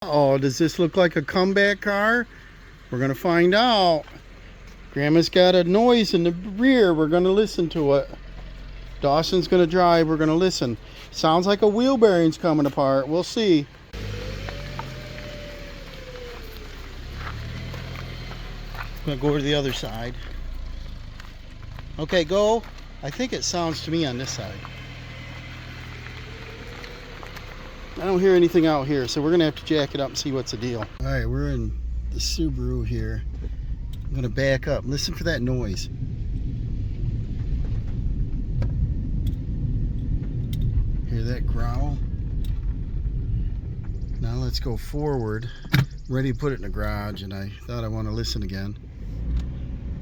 Oh, does this look like a comeback car? We're gonna find out. Grandma's got a noise in the rear. We're gonna listen to it. Dawson's gonna drive. We're gonna listen. Sounds like a wheel bearing's coming apart. We'll see. I'm gonna go over to the other side. Okay, go. I think it sounds to me on this side. I don't hear anything out here, so we're gonna have to jack it up and see what's the deal. All right, we're in the Subaru here. I'm gonna back up. Listen for that noise. Hear that growl? Now let's go forward. I'm ready to put it in the garage, and I thought I want to listen again.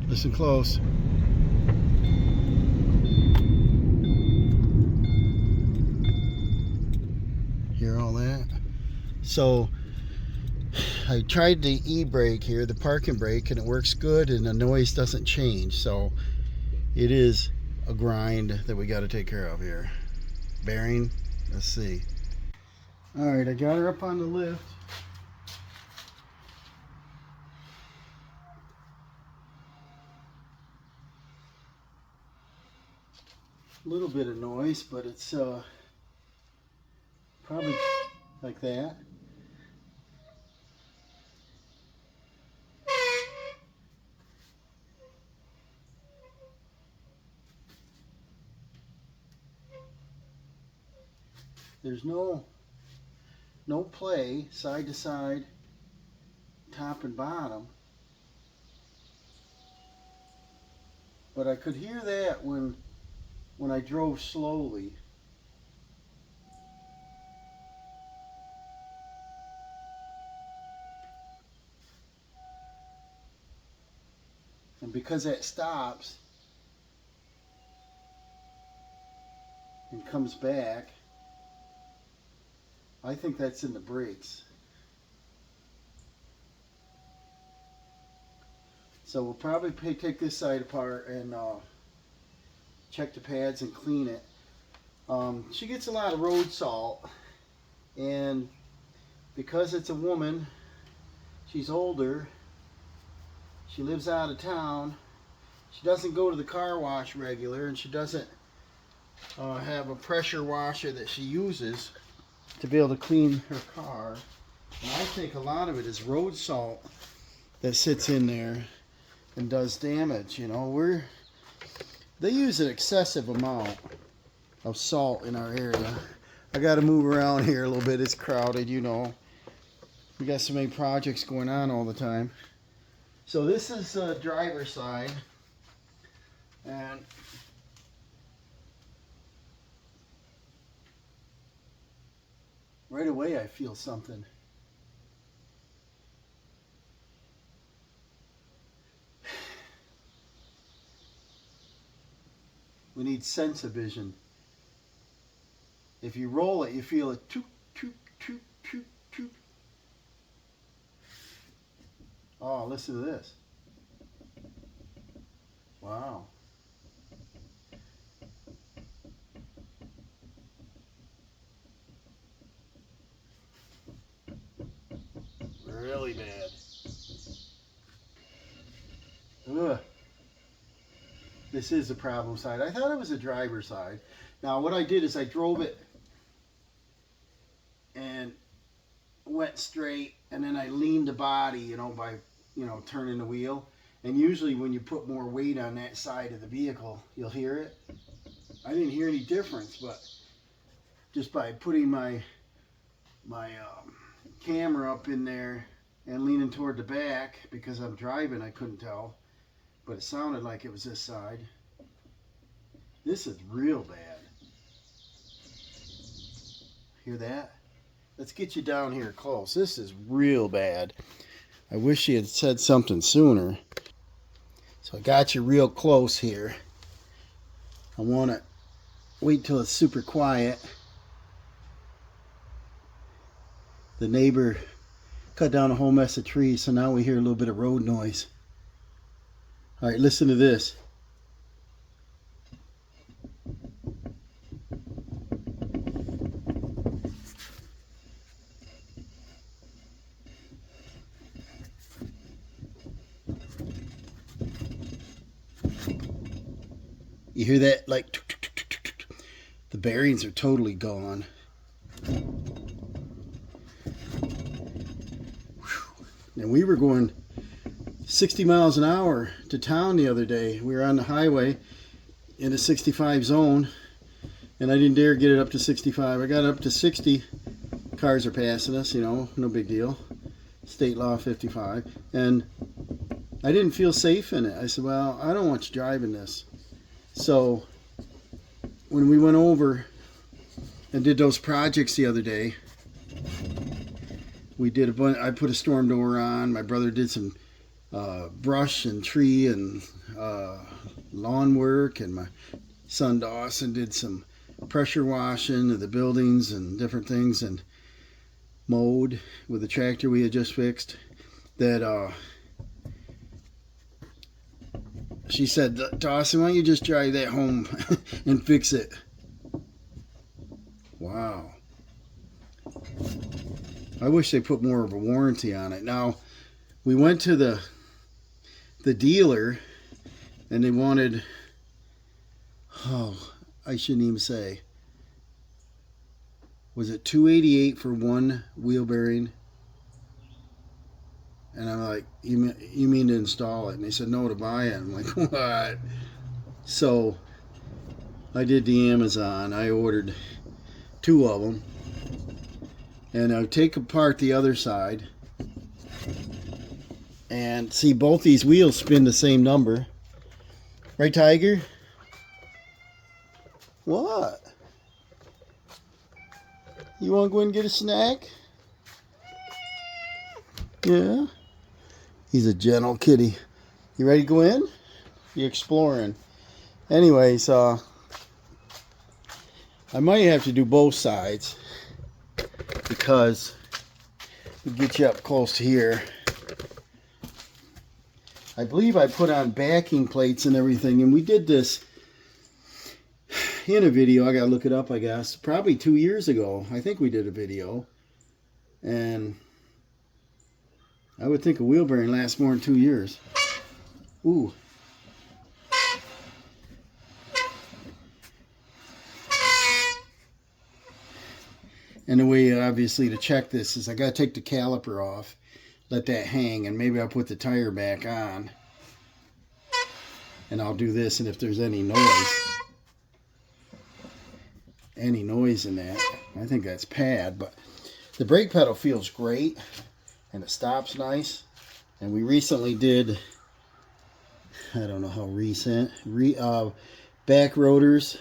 Listen close. Hear all that? So I tried the e-brake here, the parking brake, and it works good and the noise doesn't change. So it is a grind that we got to take care of here. Bearing, let's see. All right, I got her up on the lift. A little bit of noise, but it's probably like that. There's no play side to side, top and bottom. But I could hear that when I drove slowly. And because that stops and comes back, I think that's in the brakes. So we'll probably take this side apart and check the pads and clean it. She gets a lot of road salt, and because it's a woman, she's older, she lives out of town, she doesn't go to the car wash regular, and she doesn't have a pressure washer that she uses to be able to clean her car. And I think a lot of it is road salt that sits in there and does damage. You know, they use an excessive amount of salt in our area. I got to move around here a little bit. It's crowded, you know. We got so many projects going on all the time. So this is the driver's side, and right away I feel something. We need sense of vision. If you roll it, you feel it toot, toot, toot, toot, toot. Oh, listen to this. Wow. Really bad. Ugh. This is the problem side. I thought it was a driver's side. Now what I did is I drove it and went straight, and then I leaned the body, you know, by, you know, turning the wheel. And usually when you put more weight on that side of the vehicle, you'll hear it. I didn't hear any difference, but just by putting my camera up in there and leaning toward the back, because I'm driving, I couldn't tell, but it sounded like it was this side. This is real bad. Hear that? Let's get you down here close. This is real bad. I wish she had said something sooner. So I got you real close here. I want to wait till it's super quiet. The neighbor cut down a whole mess of trees, so now we hear a little bit of road noise. All right, listen to this. You hear that? Like, tuk, tuk, tuk, tuk, tuk, tuk. The bearings are totally gone. And we were going 60 miles an hour to town the other day. We were on the highway in a 65 zone, and I didn't dare get it up to 65. I got up to 60. Cars are passing us, you know, no big deal. State law 55. And I didn't feel safe in it. I said, well, I don't want you driving this. So when we went over and did those projects the other day, we did a bunch. I put a storm door on. My brother did some brush and tree and lawn work, and my son Dawson did some pressure washing of the buildings and different things, and mowed with the tractor we had just fixed. That she said, Dawson, why don't you just drive that home and fix it? Wow. I wish they put more of a warranty on it. Now, we went to the dealer, and they wanted, I shouldn't even say, was it $288 for one wheel bearing? And I'm like, you mean to install it? And they said, no, to buy it. I'm like, what? So I did the Amazon. I ordered 2 of them. And I'll take apart the other side. And see, both these wheels spin the same number. Right, Tiger? What? You want to go and get a snack? Yeah. He's a gentle kitty. You ready to go in? You're exploring. Anyways, I might have to do both sides because we get you up close to here. I believe I put on backing plates and everything, and we did this in a video. I gotta look it up, I guess. Probably 2 years ago. I think we did a video. And I would think a wheel bearing lasts more than 2 years. Ooh. And the way, obviously, to check this is I got to take the caliper off, let that hang, and maybe I'll put the tire back on. And I'll do this, and if there's any noise in that, I think that's pad. But the brake pedal feels great, and it stops nice. And we recently did, I don't know how recent, back rotors,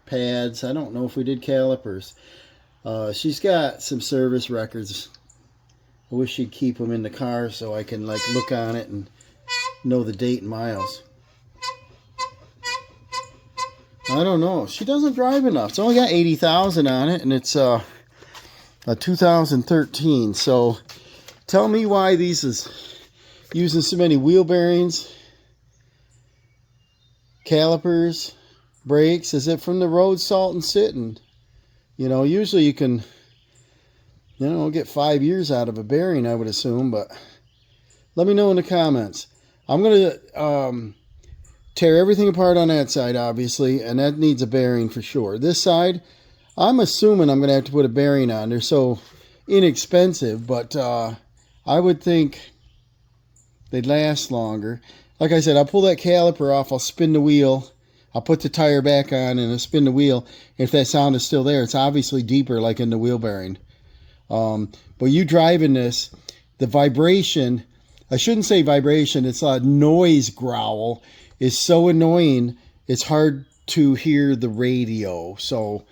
pads. I don't know if we did calipers. She's got some service records. I wish she'd keep them in the car so I can like look on it and know the date and miles. I don't know. She doesn't drive enough. It's only got 80,000 on it, and it's a 2013. So tell me why these is using so many wheel bearings, calipers, brakes. Is it from the road salt and sitting? You know, usually you can, you know, get 5 years out of a bearing, I would assume, but let me know in the comments. I'm going to tear everything apart on that side, obviously, and that needs a bearing for sure. This side, I'm assuming I'm going to have to put a bearing on. They're so inexpensive, but I would think they'd last longer. Like I said, I'll pull that caliper off, I'll spin the wheel, I'll put the tire back on, and I'll spin the wheel. If that sound is still there, it's obviously deeper like in the wheel bearing. But you driving this, the vibration, I shouldn't say vibration, it's a noise growl, is so annoying, it's hard to hear the radio. So,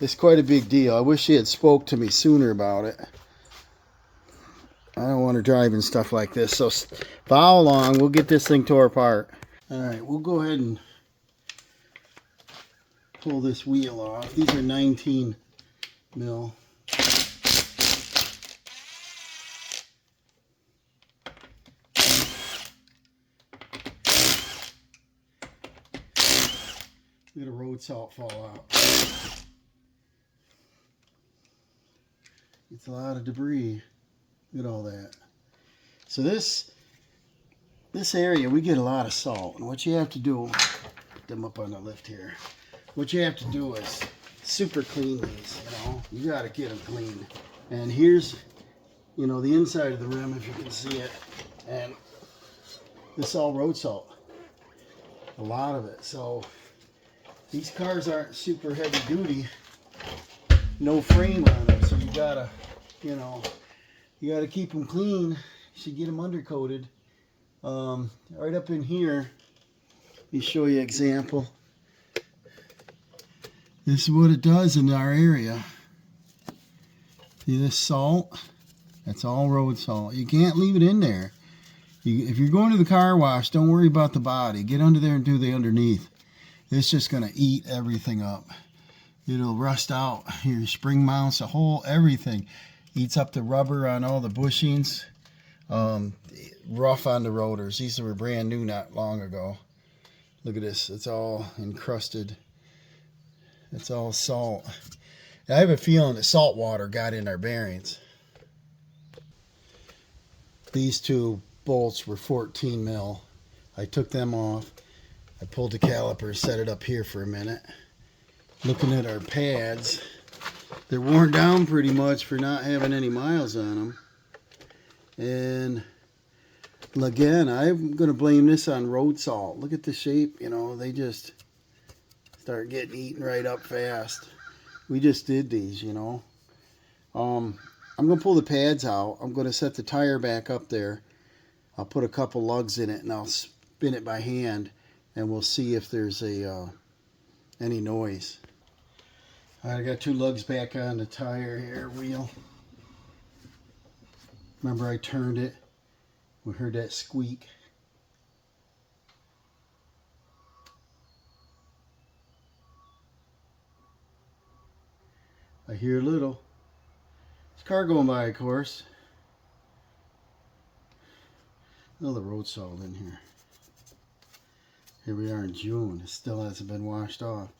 it's quite a big deal. I wish she had spoke to me sooner about it. I don't want her driving stuff like this. So follow along, we'll get this thing tore apart. Alright, we'll go ahead and pull this wheel off. These are 19 mil. Look at the road salt fall out. It's a lot of debris. Look at all that. So this this area, we get a lot of salt. And what you have to do, put them up on the lift here. What you have to do is super clean these, you know. You got to get them clean. And here's, you know, the inside of the rim, if you can see it. And this is all road salt. A lot of it. So these cars aren't super heavy duty. No frame on them. So you got to, you know, you got to keep them clean. You should get them undercoated. Right up in here, let me show you an example. This is what it does in our area. See this salt? That's all road salt. You can't leave it in there. If you're going to the car wash, don't worry about the body. Get under there and do the underneath. It's just going to eat everything up. It'll rust out your spring mounts, the whole everything. Eats up the rubber on all the bushings. Rough on the rotors. These were brand new not long ago. Look at this. It's all encrusted. It's all salt. I have a feeling that salt water got in our bearings. These two bolts were 14 mil. I took them off. I pulled the caliper, set it up here for a minute. Looking at our pads, they're worn down pretty much for not having any miles on them. And again, I'm going to blame this on road salt. Look at the shape, you know, they just start getting eaten right up fast. We just did these, you know. I'm going to pull the pads out. I'm going to set the tire back up there. I'll put a couple lugs in it and I'll spin it by hand and we'll see if there's any noise. All right, I got two lugs back on the tire here, wheel. Remember I turned it. We heard that squeak. I hear a little. There's a car going by, of course. Another road salt in here. Here we are in June. It still hasn't been washed off.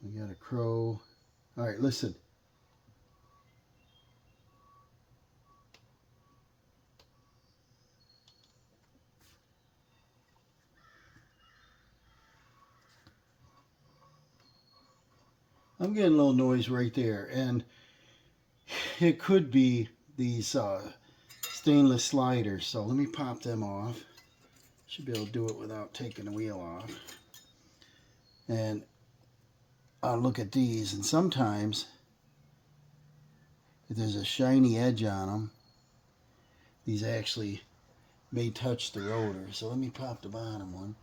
We got a crow. All right, listen. I'm getting a little noise right there, and it could be these stainless sliders. So let me pop them off. Should be able to do it without taking the wheel off. And I'll look at these, and sometimes if there's a shiny edge on them, these actually may touch the rotor. So let me pop the bottom one.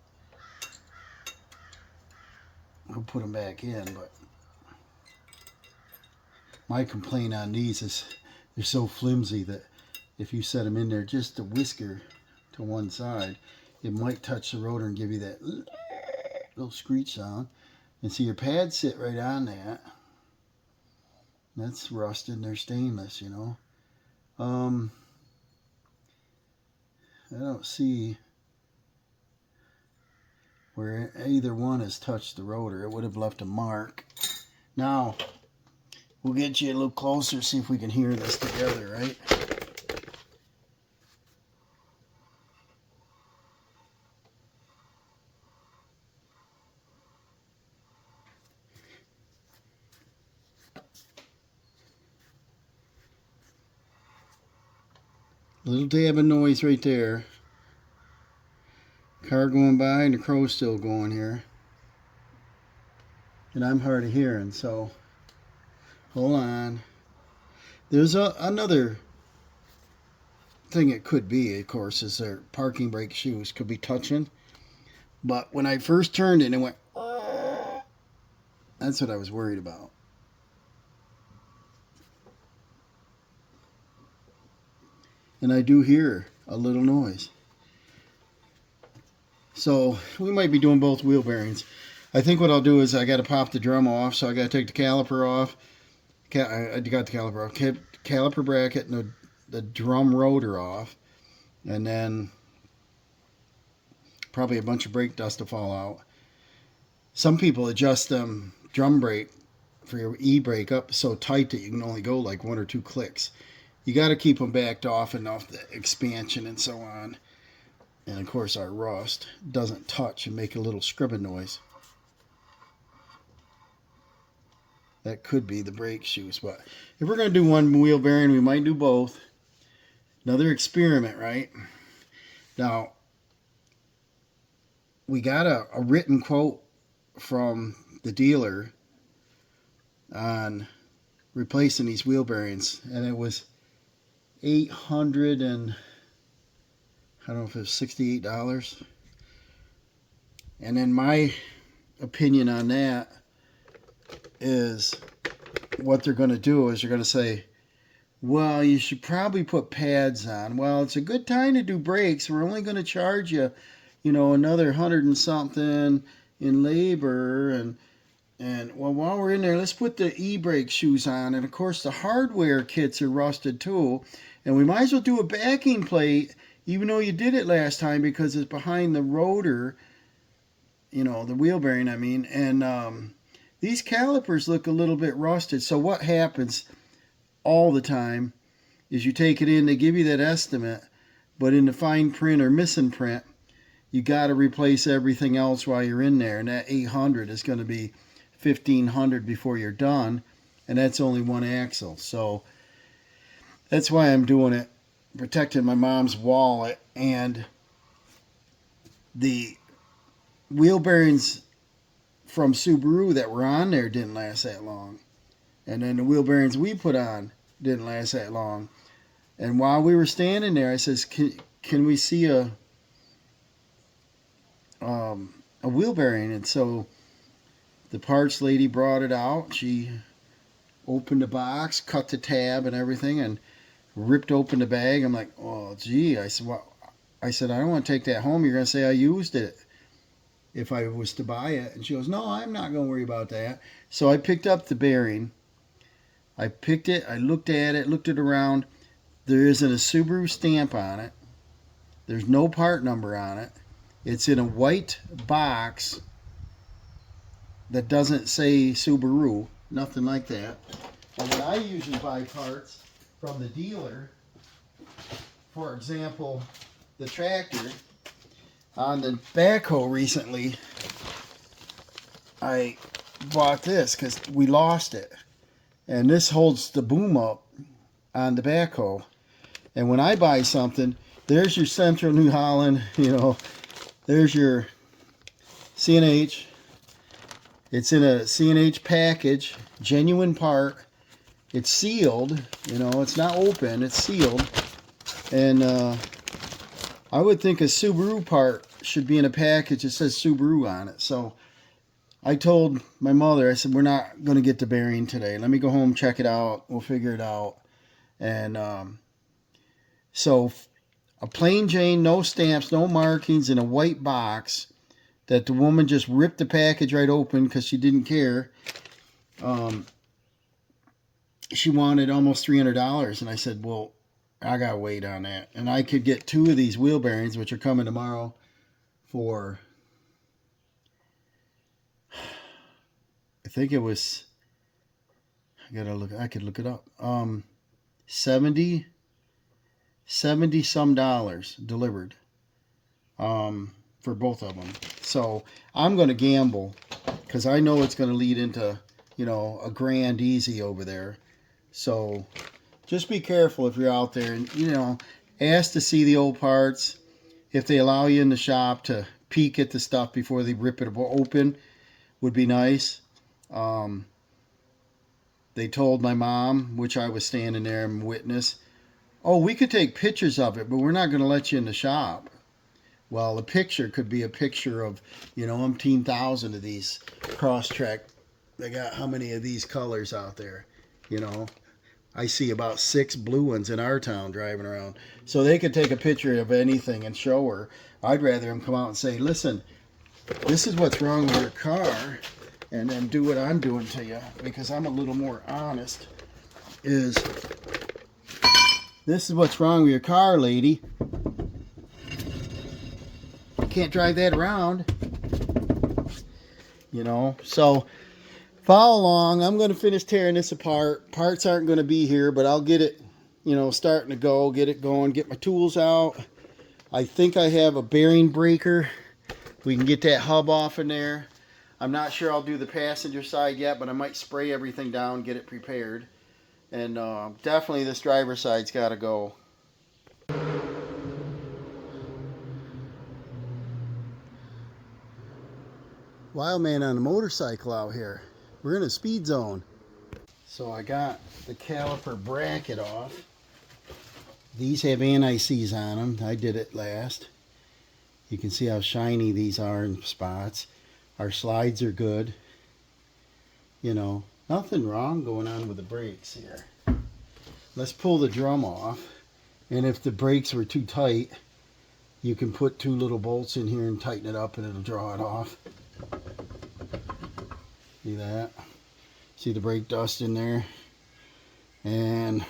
I'll put them back in, but my complaint on these is they're so flimsy that if you set them in there just a whisker to one side, it might touch the rotor and give you that little screech sound. And see, your pads sit right on that. That's rusted and they're stainless, you know. I don't see where either one has touched the rotor. It would have left a mark. Now, we'll get you a little closer, see if we can hear this together, right? Little dab of noise right there. Car going by and the crow's still going here. And I'm hard of hearing, so hold on. There's another thing it could be, of course, is their parking brake shoes could be touching. But when I first turned it, it went, that's what I was worried about. And I do hear a little noise. So we might be doing both wheel bearings. I think what I'll do is I got to pop the drum off, so I got to take the caliper off. I got the caliper off. Caliper bracket and the drum rotor off. And then probably a bunch of brake dust to fall out. Some people adjust drum brake for your e-brake up so tight that you can only go like 1 or 2 clicks. You got to keep them backed off enough, the expansion and so on. And of course our rust doesn't touch and make a little scrubbing noise. That could be the brake shoes, but if we're going to do one wheel bearing, we might do both. Another experiment, right? Now, we got a written quote from the dealer on replacing these wheel bearings, and it was $800 and I don't know if it was $68. And then my opinion on that is what they're going to do is they're going to say, well, you should probably put pads on. Well, it's a good time to do brakes. We're only going to charge you, another 100 and something in labor. And well, while we're in there, let's put the e-brake shoes on. And of course, the hardware kits are rusted too. And we might as well do a backing plate, even though you did it last time, because it's behind the rotor, the wheel bearing, I mean. And these calipers look a little bit rusted. So what happens all the time is you take it in, they give you that estimate, but in the fine print or missing print, you got to replace everything else while you're in there. And that 800 is going to be 1,500 before you're done. And that's only one axle. So that's why I'm doing it, protecting my mom's wallet. And the wheel bearings from Subaru that were on there didn't last that long. And then the wheel bearings we put on didn't last that long. And while we were standing there, I says, can we see a wheel bearing? And so the parts lady brought it out. She opened the box, cut the tab and everything, and ripped open the bag. I'm like, oh, gee. I said, well, I don't want to take that home. You're going to say I used it if I was to buy it. And she goes, no, I'm not going to worry about that. So I picked up the bearing. I picked it. I looked at it, looked it around. There isn't a Subaru stamp on it. There's no part number on it. It's in a white box that doesn't say Subaru. Nothing like that. And when I usually buy parts from the dealer, for example, the tractor, on the backhoe recently, I bought this because we lost it. And this holds the boom up on the backhoe. And when I buy something, there's your Central New Holland, there's your C&H. It's in a C&H package, genuine part. It's sealed, it's not open, it's sealed. And I would think a Subaru part should be in a package that says Subaru on it. So I told my mother, I said, we're not going to get the bearing today. Let me go home, check it out. We'll figure it out. And so a plain Jane, no stamps, no markings, in a white box that the woman just ripped the package right open because she didn't care. She wanted almost $300. And I said, well, I got to wait on that. And I could get 2 of these wheel bearings, which are coming tomorrow, for, I think it was, I could look it up. 70 some dollars delivered for both of them. So I'm going to gamble because I know it's going to lead into, a grand easy over there. So just be careful if you're out there, and, ask to see the old parts. If they allow you in the shop to peek at the stuff before they rip it open, would be nice. They told my mom, which I was standing there and witness, oh, we could take pictures of it, but we're not going to let you in the shop. Well, a picture could be a picture of, umpteen thousand of these Crostrek. They got how many of these colors out there? I see about 6 blue ones in our town driving around. So they could take a picture of anything and show her. I'd rather them come out and say, listen, this is what's wrong with your car, and then do what I'm doing to you, because I'm a little more honest, is this is what's wrong with your car, lady. You can't drive that around. So follow along. I'm going to finish tearing this apart. Parts aren't going to be here, but I'll get it you know, starting to go, get it going, get my tools out. I think I have a bearing breaker. We can get that hub off in there. I'm not sure I'll do the passenger side yet, but I might spray everything down, get it prepared. And definitely this driver's side's got to go. Wild man on a motorcycle out here. We're in a speed zone. So I got the caliper bracket off. These have anti-seize on them. I did it last. You can see how shiny these are in spots. Our slides are good. You know, nothing wrong going on with the brakes here. Let's pull the drum off. And if the brakes were too tight, you can put 2 little bolts in here and tighten it up and it'll draw it off. See that? See the brake dust in there? And a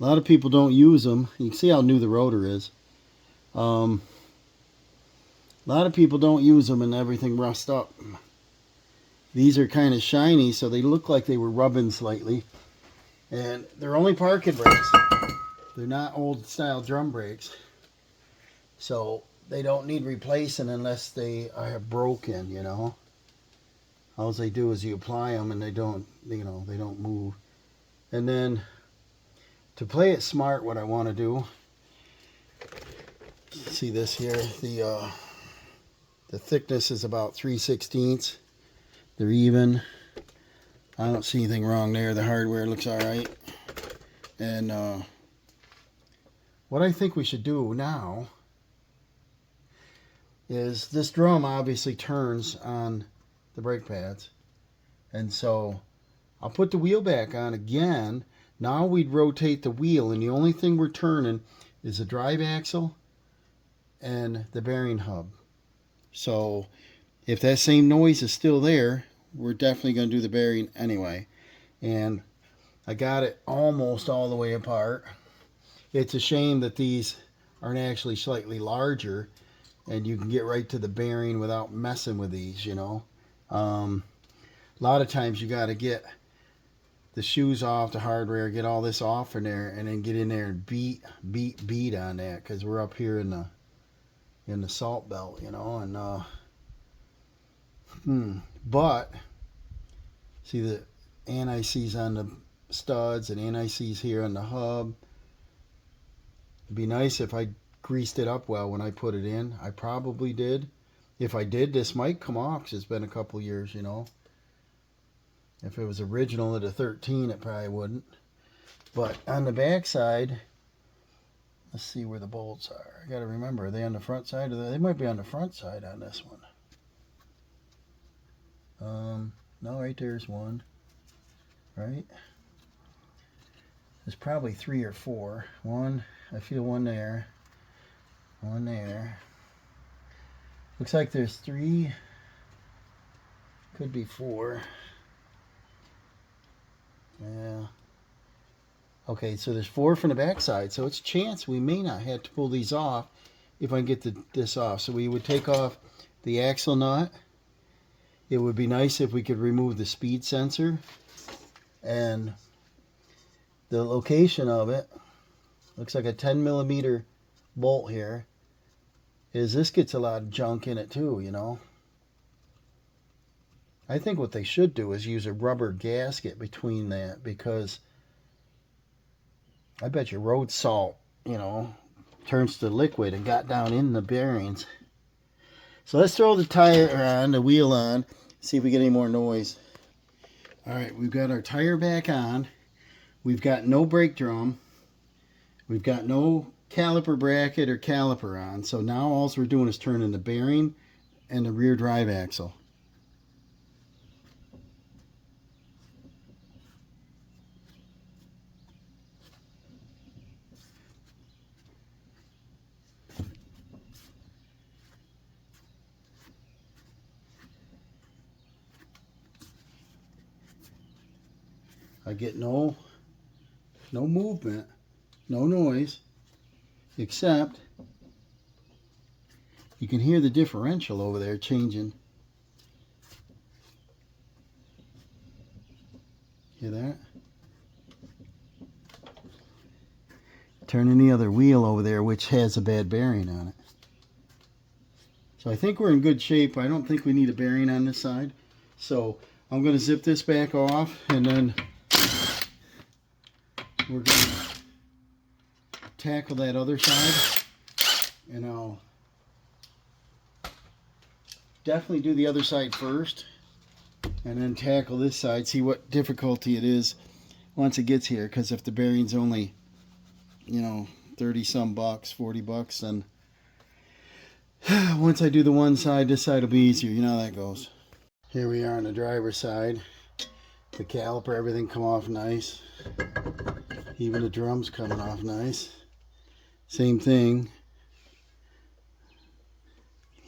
lot of people don't use them. You can see how new the rotor is. A lot of people don't use them and everything rusts up. These are kind of shiny, so they look like they were rubbing slightly. And they're only parking brakes. They're not old style drum brakes. So they don't need replacing unless they are broken, you know. All they do is you apply them and they don't, you know, they don't move. And then to play it smart, what I want to do, see this here, the thickness is about 3/16. They're even. I don't see anything wrong there. The hardware looks all right. And what I think we should do now is this drum obviously turns on the brake pads. And so I'll put the wheel back on again. Now we'd rotate the wheel, and the only thing we're turning is the drive axle and the bearing hub. So if that same noise is still there, we're definitely going to do the bearing anyway. And I got it almost all the way apart. It's a shame that these aren't actually slightly larger, and you can get right to the bearing without messing with these, you know. A lot of times you got to get the shoes off, the hardware, get all this off in there, and then get in there and beat on that, because we're up here in the salt belt, you know. And but see the anti-seize on the studs and anti-seize here on the hub. It'd be nice if I greased it up well when I put it in. I probably did. If I did, this might come off because it's been a couple years, you know. If it was original at a 13, it probably wouldn't. But on the back side, let's see where the bolts are. I got to remember, are they on the front side? They might be on the front side on this one. No, right there's one. Right? There's probably 3 or 4. One, I feel one there. One there. Looks like there's 3. Could be 4. Yeah. Okay, so there's 4 from the back side. So it's a chance we may not have to pull these off if I can get this off. So we would take off the axle nut. It would be nice if we could remove the speed sensor. And the location of it, looks like a 10mm bolt here, is this gets a lot of junk in it too, you know. I think what they should do is use a rubber gasket between that, because I bet your road salt, you know, turns to liquid and got down in the bearings. So let's throw the tire on, the wheel on, see if we get any more noise. All right, we've got our tire back on. We've got no brake drum. We've got no caliper bracket or caliper on. So now all we're doing is turning the bearing and the rear drive axle. I get no movement, no noise, except you can hear the differential over there changing. Hear that? turning the other wheel over there, which has a bad bearing on it. So I think we're in good shape. I don't think we need a bearing on this side. So I'm going to zip this back off, and then we're going to tackle that other side. And I'll definitely do the other side first, and then tackle this side, see what difficulty it is once it gets here. Because if the bearing's only, 30 some bucks, 40 bucks, then once I do the one side, this side will be easier. You know how that goes. Here we are on the driver's side. The caliper, everything come off nice. Even the drums coming off nice. Same thing.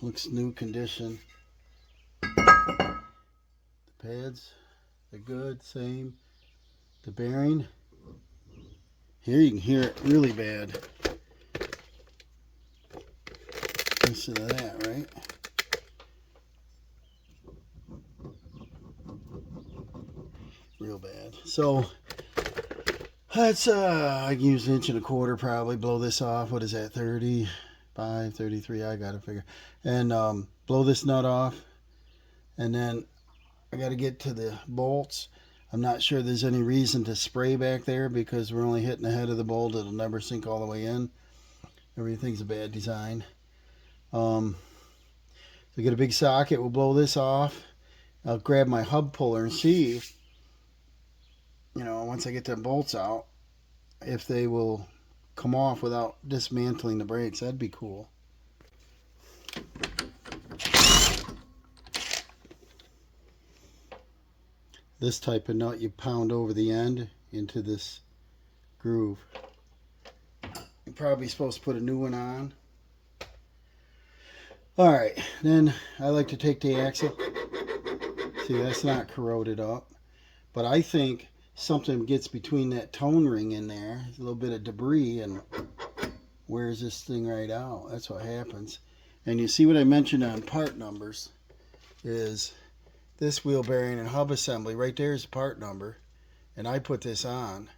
Looks new condition. The pads are good, same. The bearing. Here you can hear it really bad. Listen to that, right? Real bad. So that's I can use 1.25 inches probably. Blow this off. What is that? 35, 33. I gotta figure. And blow this nut off. And then I gotta get to the bolts. I'm not sure there's any reason to spray back there because we're only hitting the head of the bolt. It'll never sink all the way in. Everything's a bad design. So get a big socket. We'll blow this off. I'll grab my hub puller and see, once I get the bolts out, if they will come off without dismantling the brakes. That'd be cool. This type of nut you pound over the end into this groove. You're probably supposed to put a new one on. Alright, then I like to take the axle. See, that's not corroded up. But I think something gets between that tone ring in there. A little bit of debris and wears this thing right out. That's what happens. And you see what I mentioned on part numbers is this wheel bearing and hub assembly. Right there is the part number. And I put this on.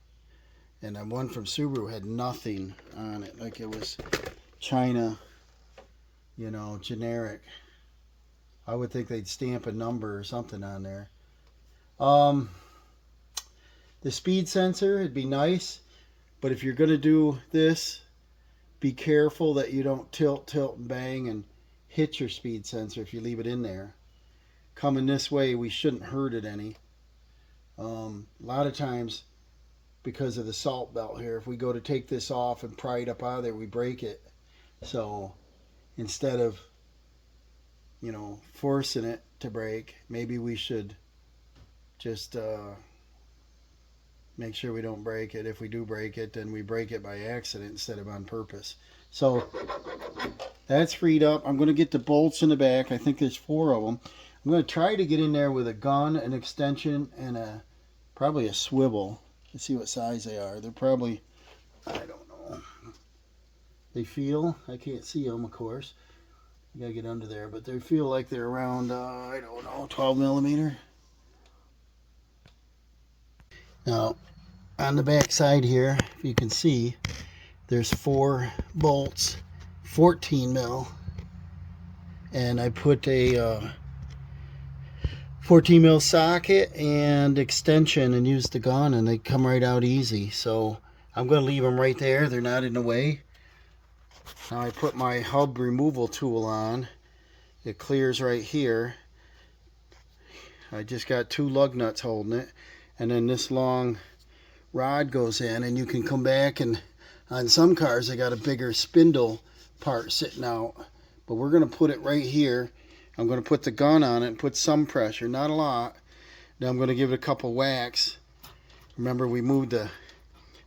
And the one from Subaru had nothing on it. Like it was China, generic. I would think they'd stamp a number or something on there. The speed sensor, it'd be nice. But if you're going to do this, be careful that you don't tilt, and bang and hit your speed sensor if you leave it in there. Coming this way, we shouldn't hurt it any. A lot of times, because of the salt belt here, if we go to take this off and pry it up out of there, we break it. So instead of, forcing it to break, maybe we should just make sure we don't break it. If we do break it, then we break it by accident instead of on purpose. So that's freed up. I'm going to get the bolts in the back. I think there's 4 of them. I'm going to try to get in there with a gun, an extension, and probably a swivel. Let's see what size they are. They're probably, I don't know. They feel, I can't see them, of course. You gotta get under there, but they feel like they're around, I don't know, 12 millimeter. Now, on the back side here, if you can see, there's 4 bolts, 14 mil, and I put a 14 mil socket and extension and use the gun, and they come right out easy. So I'm going to leave them right there. They're not in the way. Now I put my hub removal tool on. It clears right here. I just got 2 lug nuts holding it, and then this long rod goes in, and you can come back, and on some cars they got a bigger spindle part sitting out, but we're going to put it right here. I'm going to put the gun on it and put some pressure, not a lot. Now I'm going to give it a couple whacks. Remember, we moved the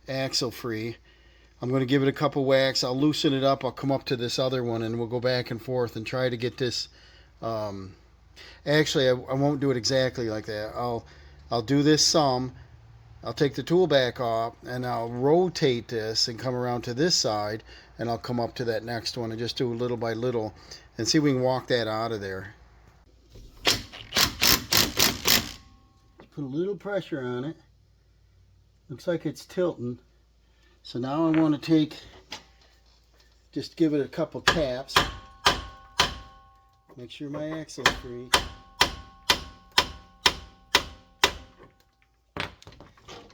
axle free. I'm going to give it a couple whacks. I'll loosen it up. I'll come up to this other one, and we'll go back and forth and try to get this. Actually, I won't do it exactly like that. I'll do this some. I'll take the tool back off, and I'll rotate this and come around to this side, and I'll come up to that next one and just do little by little and see if we can walk that out of there. Put a little pressure on it. Looks like it's tilting. So now I want to just give it a couple taps. Make sure my axle's free.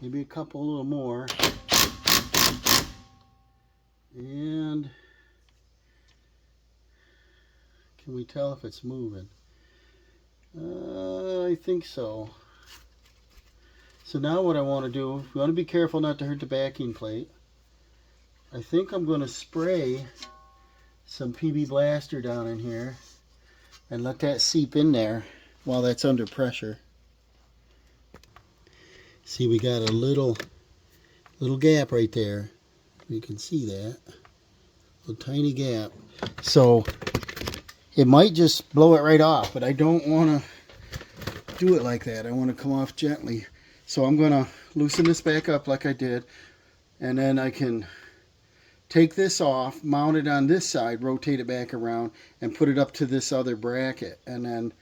Maybe a couple, a little more. And can we tell if it's moving? I think so. So now what I want to do, you want to be careful not to hurt the backing plate. I think I'm going to spray some PB Blaster down in here and let that seep in there while that's under pressure. See, we got a little gap right there. You can see that. A tiny gap. So it might just blow it right off, but I don't want to do it like that. I want to come off gently. So I'm going to loosen this back up like I did, and then I can take this off, mount it on this side, rotate it back around, and put it up to this other bracket. And then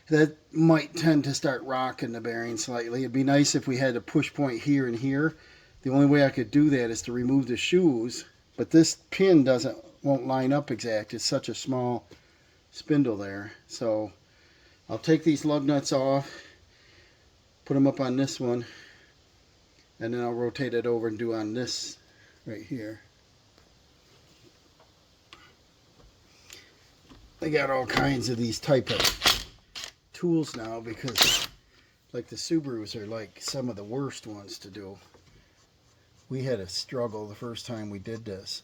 that might tend to start rocking the bearing slightly. It'd be nice if we had a push point here and here. The only way I could do that is to remove the shoes, but this pin won't line up exact. It's such a small spindle there. So I'll take these lug nuts off, put them up on this one, and then I'll rotate it over and do on this right here. I got all kinds of these type of tools now because like the Subarus are like some of the worst ones to do. We had a struggle the first time we did this,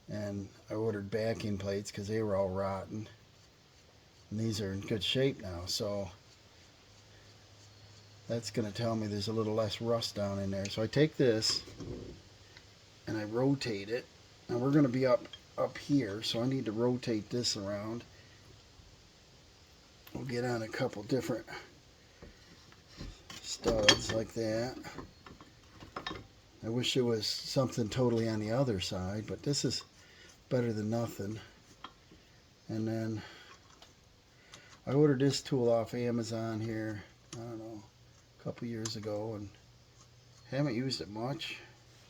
and I ordered backing plates because they were all rotten, and these are in good shape now, so that's going to tell me there's a little less rust down in there. So I take this and I rotate it. Now we're going to be up here, so I need to rotate this around. We'll get on a couple different studs like that. I wish there was something totally on the other side, but this is better than nothing. And then I ordered this tool off Amazon here, I don't know, a couple years ago, and haven't used it much.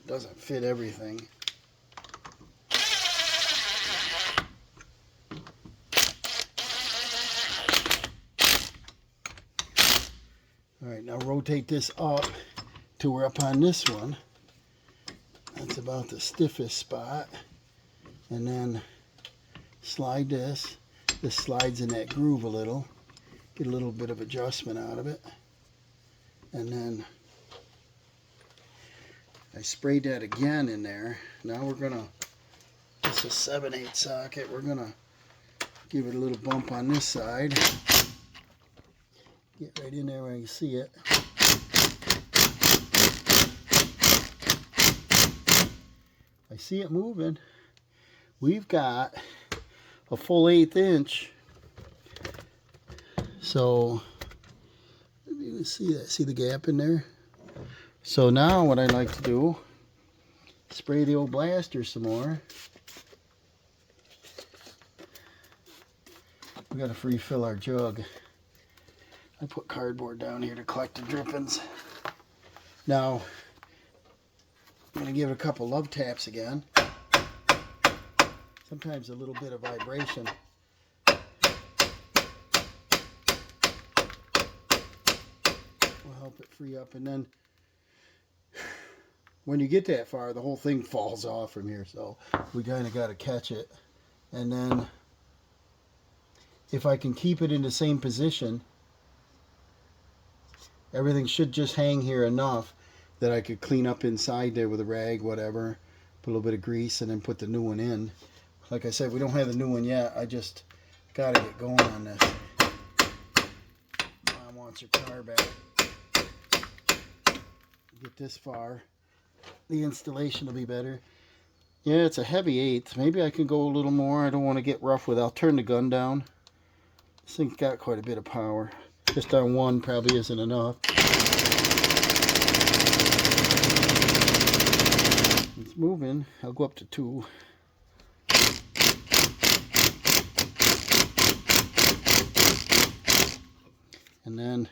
It doesn't fit everything. Alright, now rotate this up till we're up on this one. That's about the stiffest spot. And then slide this. This slides in that groove a little. Get a little bit of adjustment out of it. And then I sprayed that again in there. Now we're going to, this is a 7/8 socket. We're going to give it a little bump on this side. Get right in there where I can see it. I see it moving. We've got a full 1/8 inch. So you can see that. See the gap in there? So now what I like to do, spray the old blaster some more. We got to refill our jug. I put cardboard down here to collect the drippings. Now, I'm going to give it a couple love taps again. Sometimes a little bit of vibration will help it free up. And then when you get that far, the whole thing falls off from here. So we kind of got to catch it. And then if I can keep it in the same position, everything should just hang here enough that I could clean up inside there with a rag, whatever, put a little bit of grease, and then put the new one in. Like I said, we don't have the new one yet. I just got to get going on this. Mom wants her car back. Get this far. The installation will be better. Yeah, it's a heavy 1/8. Maybe I can go a little more. I don't want to get rough with it. I'll turn the gun down. This thing's got quite a bit of power. Just on one probably isn't enough. It's moving. I'll go up to 2. And then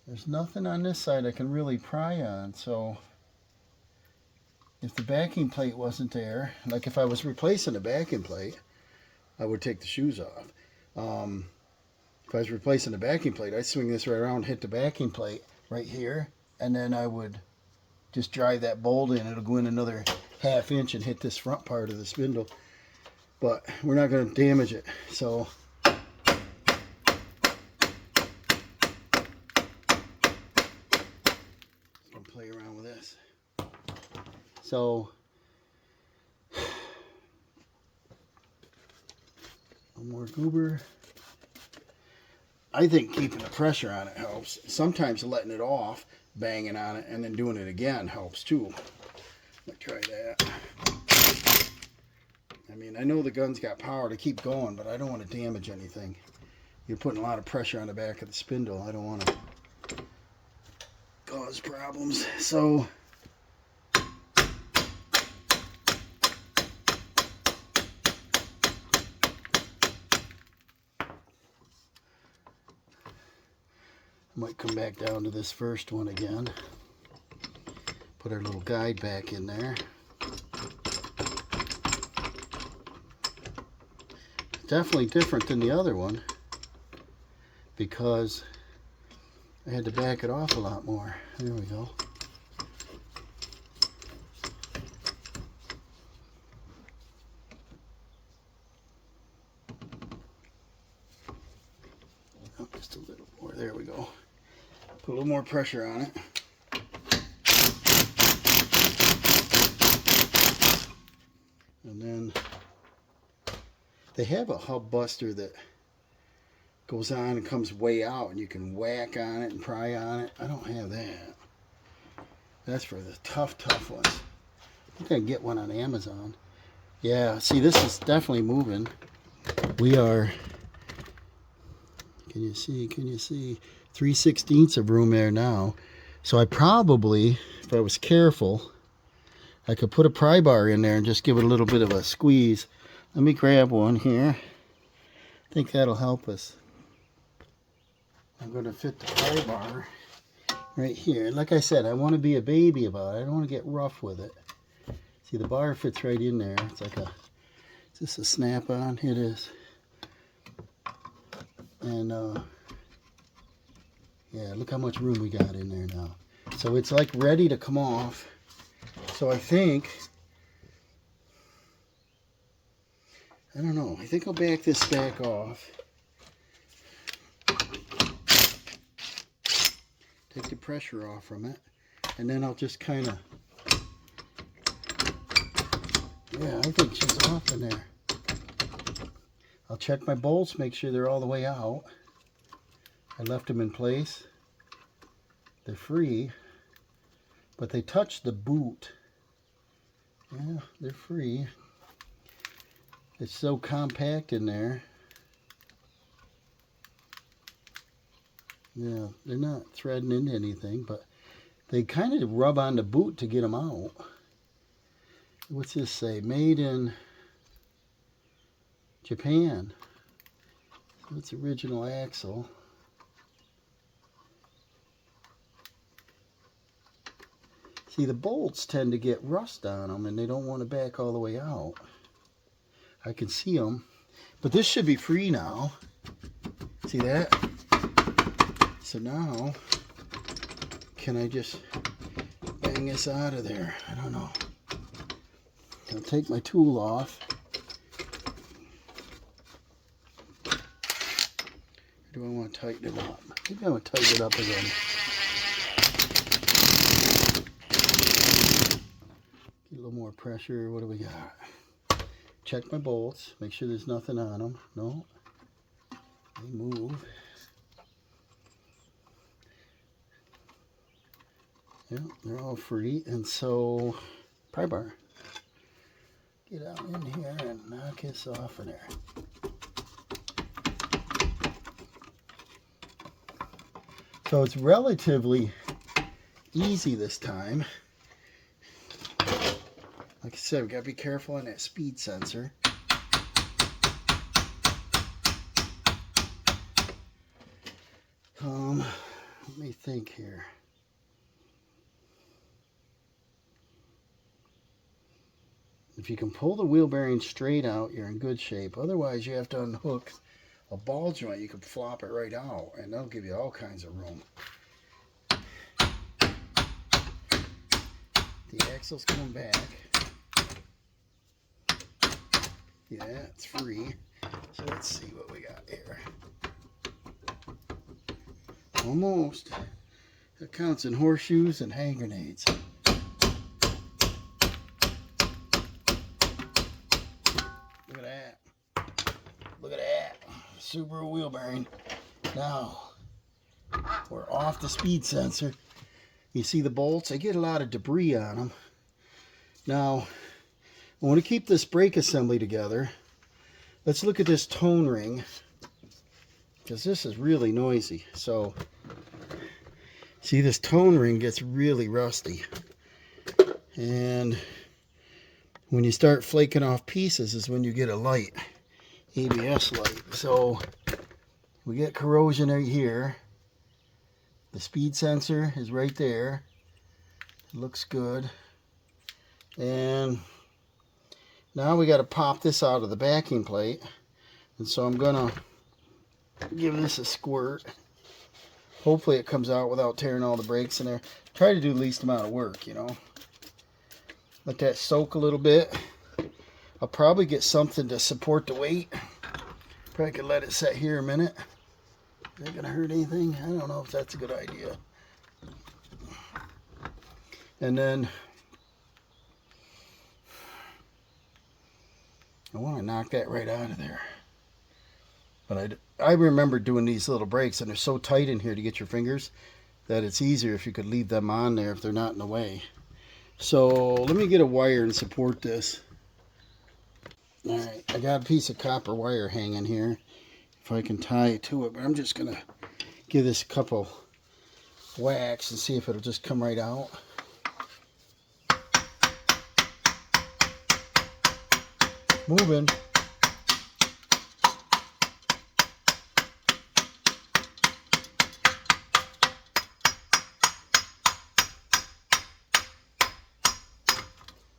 There's nothing on this side I can really pry on, so if the backing plate wasn't there, like if I was replacing the backing plate, I would take the shoes off. If I was replacing the backing plate, I'd swing this right around, hit the backing plate right here, and then I would just drive that bolt in. It'll go in another ½ inch and hit this front part of the spindle. But we're not going to damage it, so I'll play around with this. So one more goober. I think keeping the pressure on it helps. Sometimes letting it off, banging on it, and then doing it again helps too. Let me try that. I mean, I know the gun's got power to keep going, but I don't want to damage anything. You're putting a lot of pressure on the back of the spindle. I don't want to cause problems. So might come back down to this first one again. Put our little guide back in there. Definitely different than the other one because I had to back it off a lot more. There we go. Oh, just a little more. There we go. Put a little more pressure on it. And then they have a hub buster that goes on and comes way out and you can whack on it and pry on it. I don't have that. That's for the tough ones. I think I can get one on Amazon. Yeah, see, this is definitely moving. We are, can you see, 3/16 of room there now. So I probably, if I was careful, I could put a pry bar in there and just give it a little bit of a squeeze. Let me grab one here. I think that'll help us. I'm going to fit the pry bar right here. Like I said, I want to be a baby about it. I don't want to get rough with it. See, the bar fits right in there. It's like a, is this a snap-on? It is. And yeah, look how much room we got in there now. So it's like ready to come off. So I think, I don't know, I think I'll back this back off. Take the pressure off from it. And then I'll just kind of, yeah, I think she's off in there. I'll check my bolts, make sure they're all the way out. I left them in place. They're free, but they touch the boot. Yeah, they're free. It's so compact in there. Yeah, they're not threading into anything, but they kind of rub on the boot to get them out. What's this say? Made in Japan. So it's original axle. See, the bolts tend to get rust on them and they don't want to back all the way out. I can see them, but this should be free now. See that? So now, can I just bang this out of there? I don't know. I'll take my tool off. Or do I want to tighten it up? I think I want to tighten it up again. Get a little more pressure. What do we got? Check my bolts. Make sure there's nothing on them. No. They move. Yeah, they're all free. And so, pry bar. Get out in here and knock this off of there. So it's relatively easy this time. Like I said, we gotta be careful on that speed sensor. Let me think here. If you can pull the wheel bearing straight out, you're in good shape. Otherwise, you have to unhook a ball joint. You can flop it right out, and that'll give you all kinds of room. The axle's coming back. Yeah, it's free. So let's see what we got here. Almost. That counts in horseshoes and hand grenades. Look at that. Look at that. Subaru wheel bearing. Now, we're off the speed sensor. You see the bolts? I get a lot of debris on them. Now, I want to keep this brake assembly together. Let's look at this tone ring, because this is really noisy. So, see, this tone ring gets really rusty. And when you start flaking off pieces is when you get a light, ABS light. So, we get corrosion right here. The speed sensor is right there. It looks good. And now we got to pop this out of the backing plate. And so I'm going to give this a squirt. Hopefully it comes out without tearing all the brakes in there. Try to do the least amount of work, you know. Let that soak a little bit. I'll probably get something to support the weight. Probably could let it set here a minute. Is that going to hurt anything? I don't know if that's a good idea. And then I want to knock that right out of there. But I remember doing these little brakes, and they're so tight in here to get your fingers that it's easier if you could leave them on there if they're not in the way. So let me get a wire and support this. Alright, I got a piece of copper wire hanging here. If I can tie it to it, but I'm just going to give this a couple whacks and see if it'll just come right out. Moving.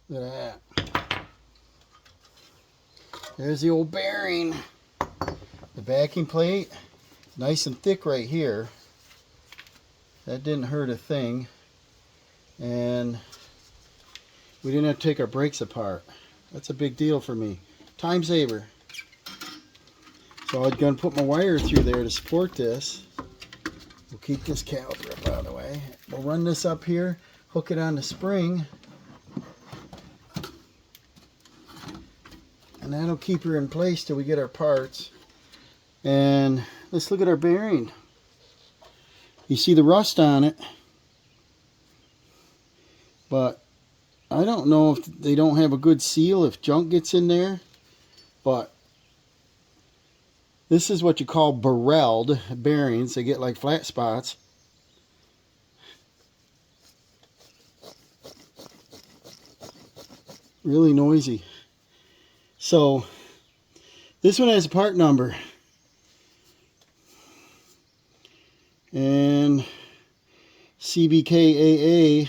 Look at that. There's the old bearing. The backing plate, nice and thick right here. That didn't hurt a thing. And we didn't have to take our brakes apart. That's a big deal for me. Time saver. So I'm going to put my wire through there to support this. We'll keep this caliper up out of the way. We'll run this up here, hook it on the spring. And that'll keep her in place till we get our parts. And let's look at our bearing. You see the rust on it. But I don't know if they don't have a good seal, if junk gets in there. But this is what you call barreled bearings. They get like flat spots. Really noisy. So this one has a part number. And CBKAA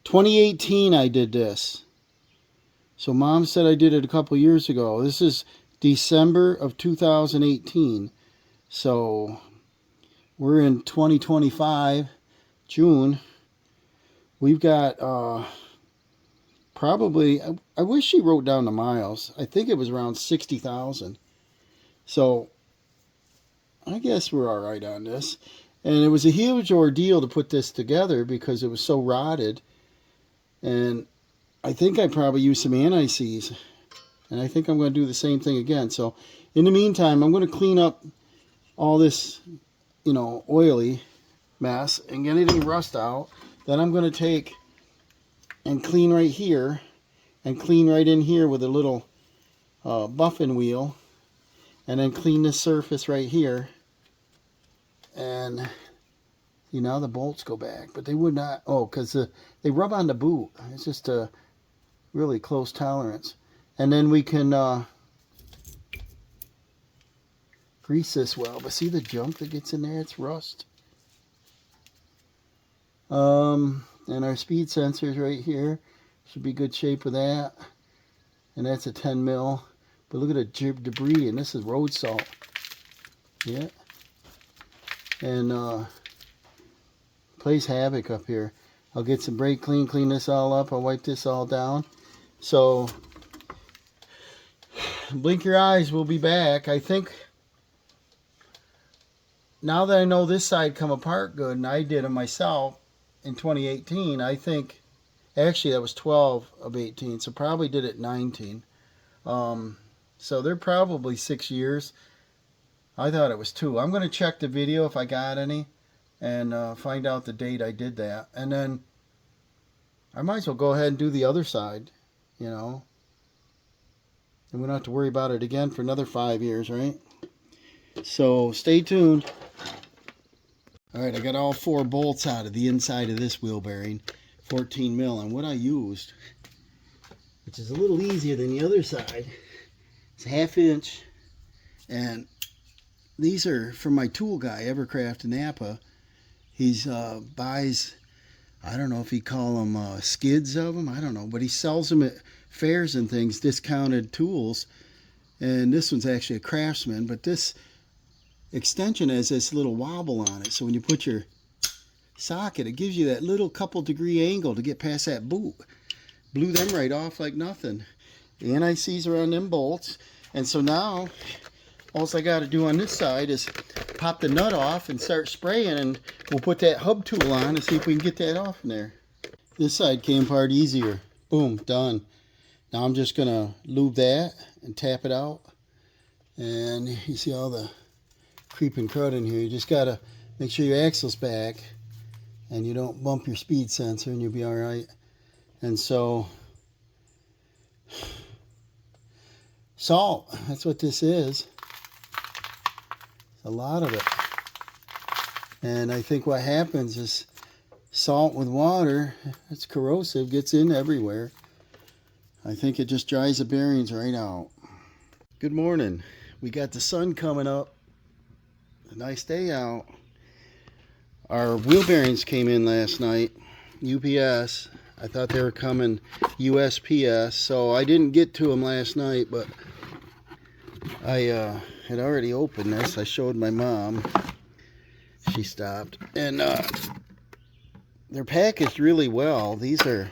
2018 I did this. So Mom said I did it a couple years ago. This is December of 2018. So we're in 2025, June. We've got probably, I wish she wrote down the miles. I think it was around 60,000. So I guess we're all right on this. And it was a huge ordeal to put this together because it was so rotted. And I think I probably used some anti-seize. And I think I'm going to do the same thing again. So in the meantime, I'm going to clean up all this, you know, oily mess and get any rust out. Then I'm going to take and clean right here and clean right in here with a little buffing wheel. And then clean this surface right here. And you know, the bolts go back, but they would not. Oh, because they rub on the boot. It's just a really close tolerance. And then we can grease this well. But see the junk that gets in there? It's rust. And our speed sensors right here. Should be good shape with that. And that's a 10 mil. But look at the debris, and this is road salt. Yeah. And plays havoc up here. I'll get some brake clean this all up. I'll wipe this all down. So, blink your eyes, we'll be back. I think, now that I know this side come apart good, and I did it myself in 2018, I think, actually that was 12 of 18, so probably did it 19. So they're probably 6 years. I thought it was 2. I'm going to check the video if I got any and find out the date I did that. And then I might as well go ahead and do the other side, you know. And we don't have to worry about it again for another 5 years, right? So stay tuned. Alright, I got all 4 bolts out of the inside of this wheel bearing. 14 mil. And what I used, which is a little easier than the other side, it's a 1/2 inch. And these are from my tool guy, Evercraft in Napa. He's buys, I don't know if he call them skids of them, I don't know, but he sells them at fairs and things, discounted tools. And this one's actually a Craftsman, but this extension has this little wobble on it, so when you put your socket, it gives you that little couple degree angle to get past that boot. Blew them right off like nothing. The NICs are on them bolts, and so now all I got to do on this side is pop the nut off and start spraying, and we'll put that hub tool on and see if we can get that off in there. This side came apart easier. Boom, done. Now I'm just going to lube that and tap it out. And you see all the creeping crud in here. You just got to make sure your axle's back and you don't bump your speed sensor, and you'll be alright. And so, salt, that's what this is. A lot of it. And I think what happens is salt with water, it's corrosive, gets in everywhere. I think it just dries the bearings right out. Good morning. We got the sun coming up. A nice day out. Our wheel bearings came in last night, UPS. I thought they were coming USPS, so I didn't get to them last night, but I had already opened this. I showed my mom. She stopped. And they're packaged really well. These are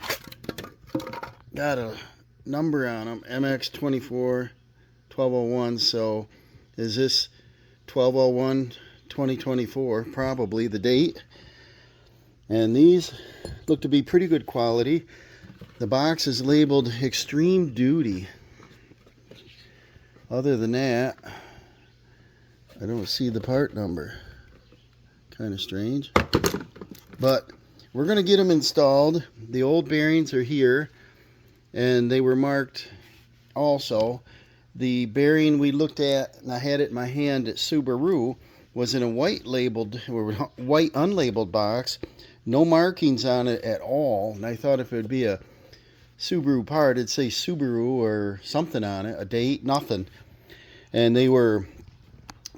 got a number on them, MX24 1201. So is this 1201 2024? Probably the date. And these look to be pretty good quality. The box is labeled extreme duty. Other than that, I don't see the part number. Kind of strange. But we're going to get them installed. The old bearings are here, and they were marked also. The bearing we looked at, and I had it in my hand at Subaru, was in a white labeled or white unlabeled box. No markings on it at all. And I thought if it would be a Subaru part, it'd say Subaru or something on it, a date, nothing. And they were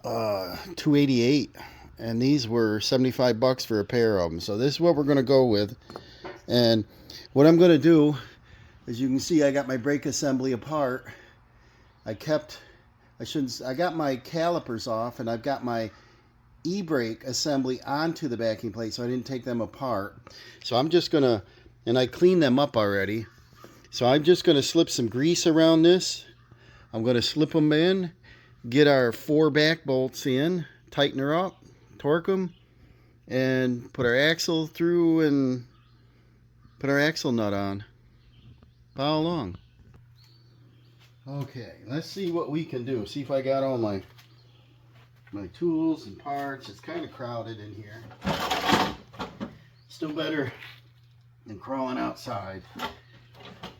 $288, and these were $75 for a pair of them. So this is what we're going to go with. And what I'm going to do, as you can see, I got my brake assembly apart. I got my calipers off, and I've got my e-brake assembly onto the backing plate, so I didn't take them apart. So I'm just going to, and I cleaned them up already. So I'm just going to slip some grease around this. I'm going to slip them in, get our 4 back bolts in, tighten her up, torque them, and put our axle through and put our axle nut on. Follow along. Okay, let's see what we can do. See if I got all my tools and parts. It's kind of crowded in here. Still better than crawling outside.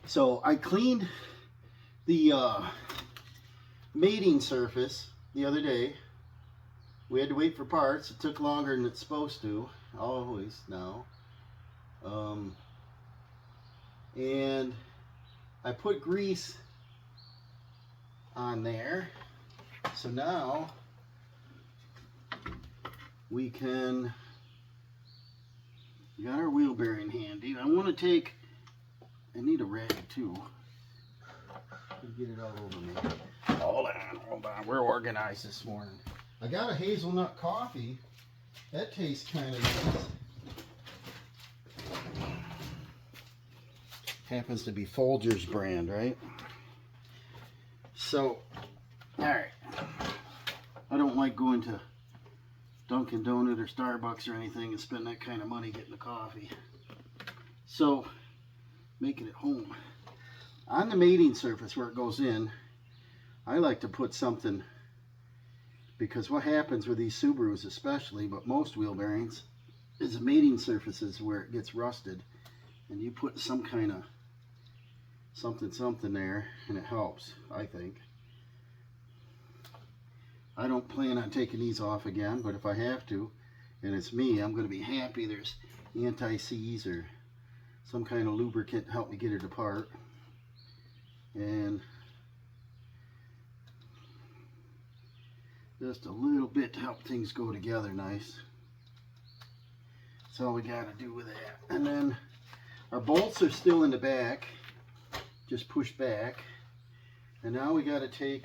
So I cleaned the mating surface the other day. We had to wait for parts. It took longer than it's supposed to, always now. And I put grease on there. So now we can We got our wheel bearing handy. I want to take, I need a rag too. Get it all over me. Hold on. We're organized this morning. I got a hazelnut coffee. That tastes kind of nice. Happens to be Folgers brand, right? So, alright. I don't like going to Dunkin' Donut or Starbucks or anything and spend that kind of money getting the coffee. So, make it at home. On the mating surface where it goes in, I like to put something, because what happens with these Subarus especially, but most wheel bearings, is the mating surfaces where it gets rusted, and you put some kind of something there and it helps, I think. I don't plan on taking these off again, but if I have to, and it's me, I'm going to be happy there's anti-seize or some kind of lubricant to help me get it apart. And just a little bit to help things go together nice. That's all we got to do with that. And then our bolts are still in the back, just pushed back. And now we got to take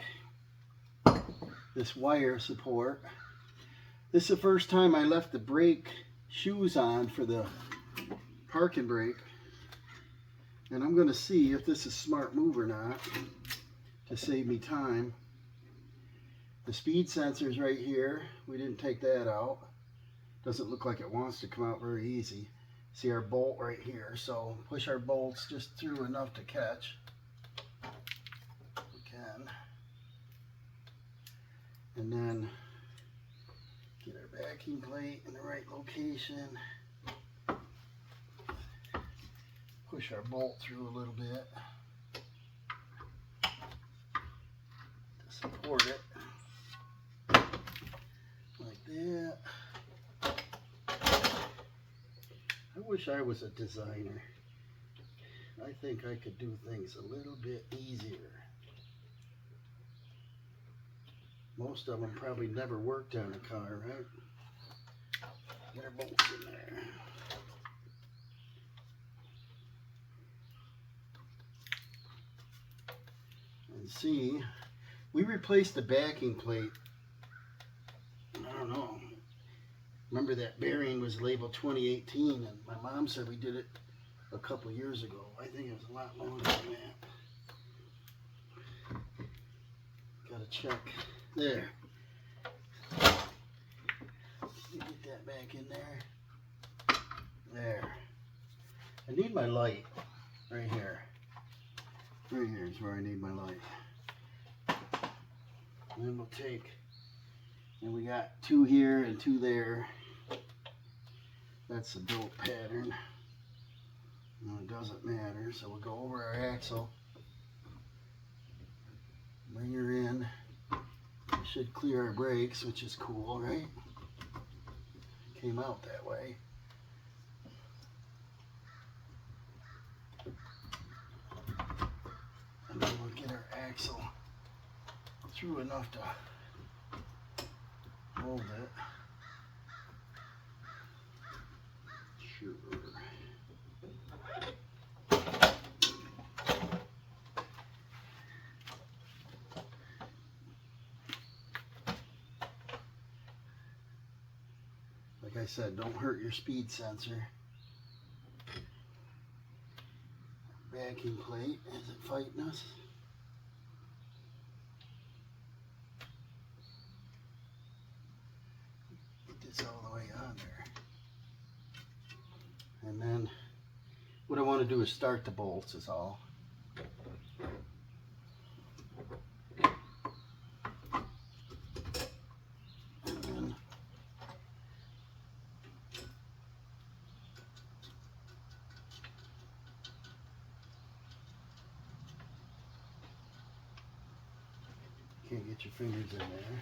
this wire support. This is the first time I left the brake shoes on for the parking brake. And I'm going to see if this is a smart move or not to save me time. The speed sensor's right here. We didn't take that out. Doesn't look like it wants to come out very easy. See our bolt right here. So push our bolts just through enough to catch. We can. And then get our backing plate in the right location. Push our bolt through a little bit to support it, like that. I wish I was a designer. I think I could do things a little bit easier. Most of them probably never worked on a car, right? Get our bolts in there. And see, we replaced the backing plate. I don't know. Remember that bearing was labeled 2018, and my mom said we did it a couple years ago. I think it was a lot longer than that. Gotta check. There. Get that back in there. There. I need my light right here. Right here is where I need my light. And then we'll take, and we got two here and two there. That's the bolt pattern. No, it doesn't matter. So we'll go over our axle. Bring her in. We should clear our brakes, which is cool, right? Came out that way. And then we'll get our axle through enough to hold it. Sure. Like I said, don't hurt your speed sensor. Backing plate, is it fighting us? Get this all the way on there. And then what I want to do is start the bolts is all. And then can't get your fingers in there.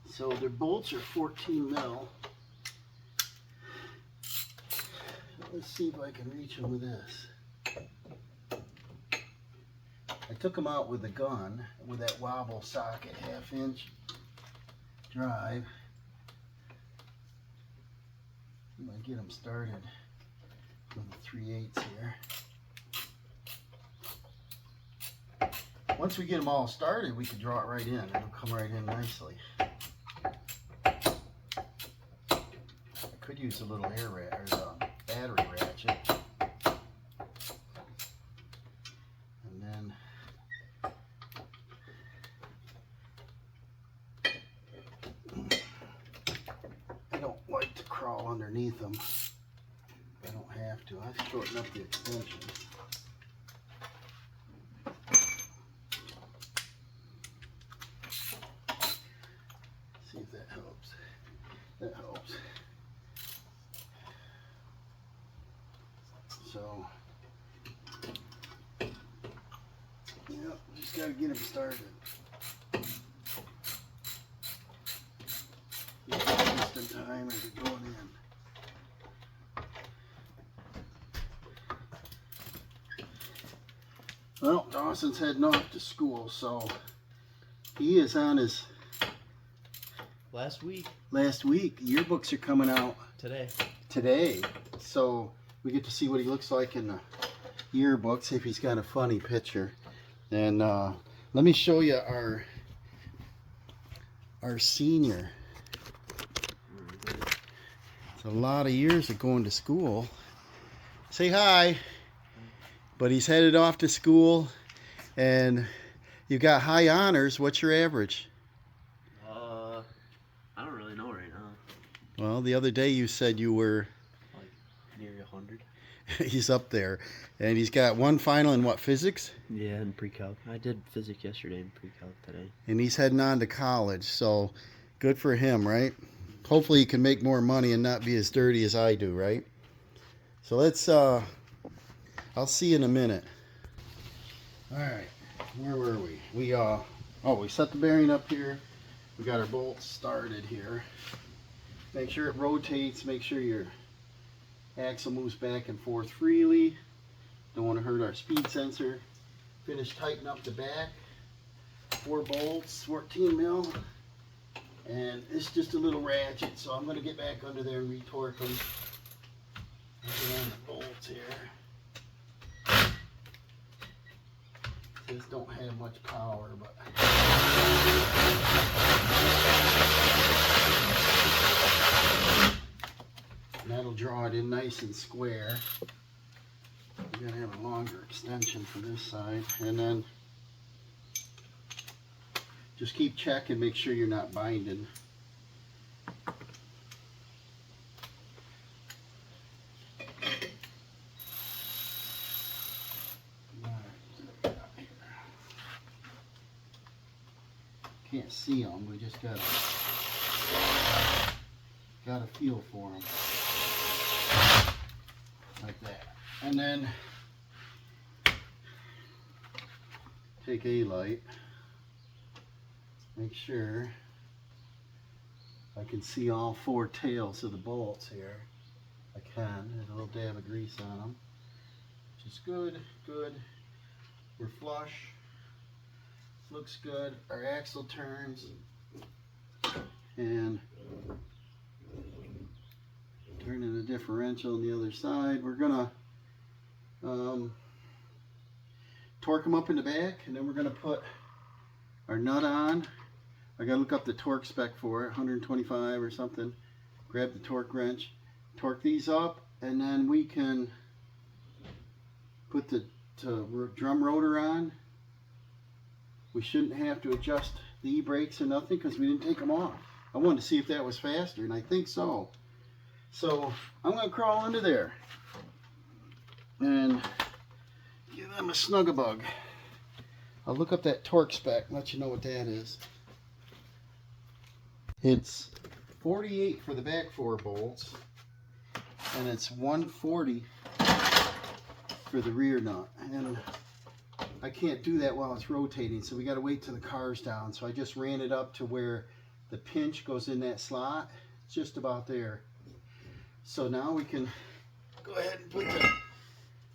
So their bolts are 14 mil. Let's see if I can reach them with this. I took them out with the gun with that wobble socket 1/2 inch drive. I'm going to get them started with the 3/8 here. Once we get them all started, we can draw it right in. It'll come right in nicely. I could use a little air rat or battery ratchet. And then I don't like to crawl underneath them. I don't have to. I shorten up the extension. See if that helps. That helps. So, yep, just got to get them started. Just in time as they're going in. Well, Dawson's heading off to school, so he is on his last week. Yearbooks are coming out today, so we get to see what he looks like in the yearbooks, if he's got a funny picture. And let me show you our senior. It's a lot of years of going to school. Say hi. But he's headed off to school, and you got high honors. What's your average? I don't really know right now. Well, the other day you said you were like near 100. He's up there, and he's got one final in what, physics? Yeah, in pre-calc. I did physics yesterday and pre-calc today. And he's heading on to college, so good for him, right? Hopefully he can make more money and not be as dirty as I do, right? So let's I'll see you in a minute. All right, where were we? We set the bearing up here. We got our bolts started here. Make sure it rotates. Make sure your axle moves back and forth freely. Don't want to hurt our speed sensor. Finish tightening up the back. 4 bolts, 14 mil. And it's just a little ratchet, so I'm going to get back under there and retorque them. Get on the bolts here. These don't have much power, but and that'll draw it in nice and square. You're gonna have a longer extension for this side, and then just keep checking, make sure you're not binding. Can't see them, we just gotta feel for them, like that. And then take a light, make sure I can see all 4 tails of the bolts here. I can. There's a little dab of grease on them, which is good. We're flush. Looks good. Our axle turns, and turning the differential on the other side. We're gonna torque them up in the back, and then we're gonna put our nut on. I gotta look up the torque spec for it, 125 or something. Grab the torque wrench, torque these up, and then we can put the drum rotor on. We shouldn't have to adjust the e-brakes or nothing because we didn't take them off. I wanted to see if that was faster, and I think so. So I'm going to crawl under there and give them a snug-a-bug. I'll look up that torque spec and let you know what that is. It's 48 for the back 4 bolts, and it's 140 for the rear nut. And I can't do that while it's rotating, so we got to wait till the car's down. So I just ran it up to where the pinch goes in that slot. It's just about there. So now we can go ahead and put the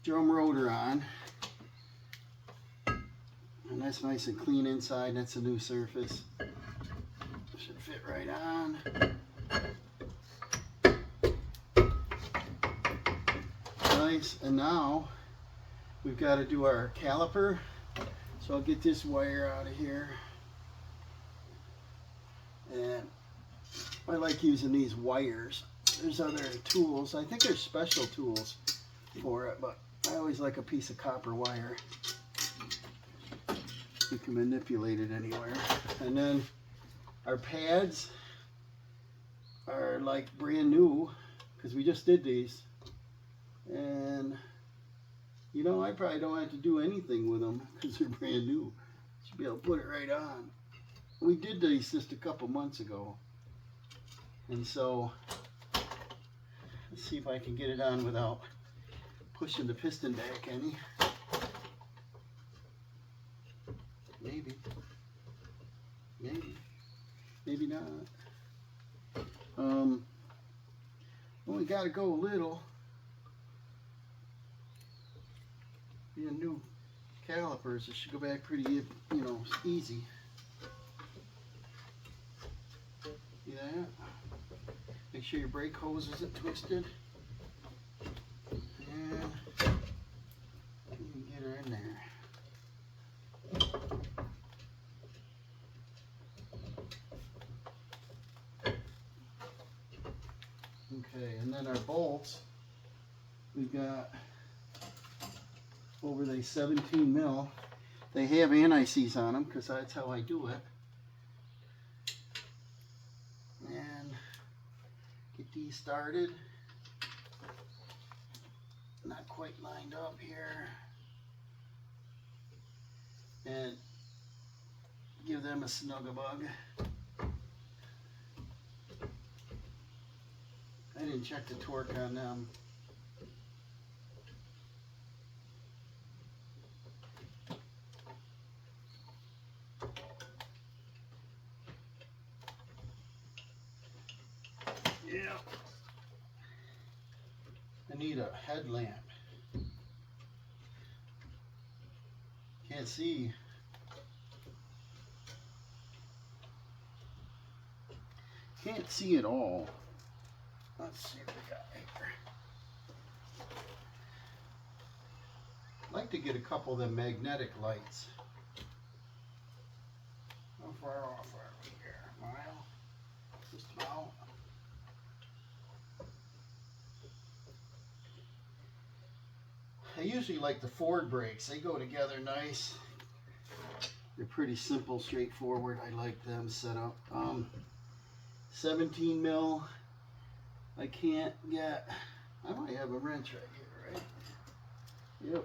drum rotor on. And that's nice and clean inside. That's a new surface. Should fit right on. guys, and now we've got to do our caliper. So I'll get this wire out of here. And I like using these wires. There's other tools. I think there's special tools for it, but I always like a piece of copper wire. You can manipulate it anywhere. And then our pads are like brand new because we just did these. And you know, I probably don't have to do anything with them because they're brand new. Should be able to put it right on. We did these just a couple months ago. And so, let's see if I can get it on without pushing the piston back any. Maybe. Maybe. Maybe not. Only got to go a little. Being new calipers, it should go back pretty, you know, easy. See that? Make sure your brake hose isn't twisted. And you can get her in there. Okay, and then our bolts, we've got over the 17 mil. They have anti-seize on them because that's how I do it. And get these started. Not quite lined up here. And give them a snug-a-bug. I didn't check the torque on them. Yeah. I need a headlamp. Can't see. Can't see at all. Let's see what we got here. I'd like to get a couple of them magnetic lights. How far off are we here? A mile? Just about. I usually like the Ford brakes. They go together nice. They're pretty simple, straightforward. I like them set up. 17 mil. I can't get. I might have a wrench right here, right? Yep.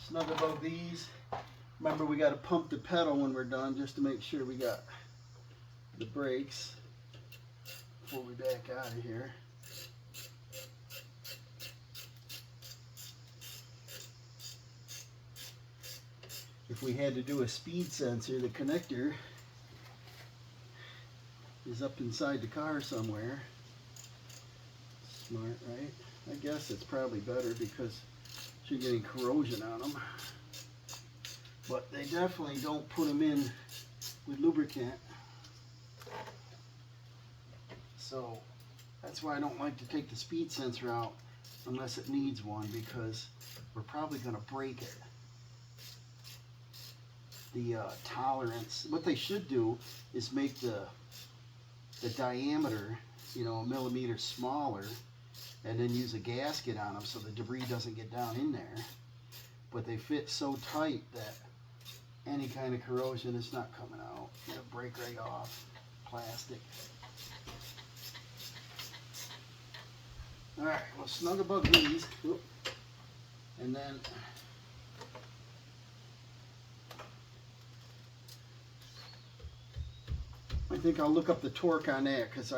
Snug about these. Remember, we got to pump the pedal when we're done just to make sure we got the brakes before we back out of here. If we had to do a speed sensor, the connector is up inside the car somewhere. Smart, right? I guess it's probably better because you're getting corrosion on them. But they definitely don't put them in with lubricant. So that's why I don't like to take the speed sensor out unless it needs one, because we're probably going to break it. The tolerance, what they should do is make the diameter, you know, a millimeter smaller, and then use a gasket on them so the debris doesn't get down in there. But they fit so tight that any kind of corrosion is not coming out. It'll break right off. Plastic. Alright, we'll snug above these. Oop. And then I think I'll look up the torque on that, because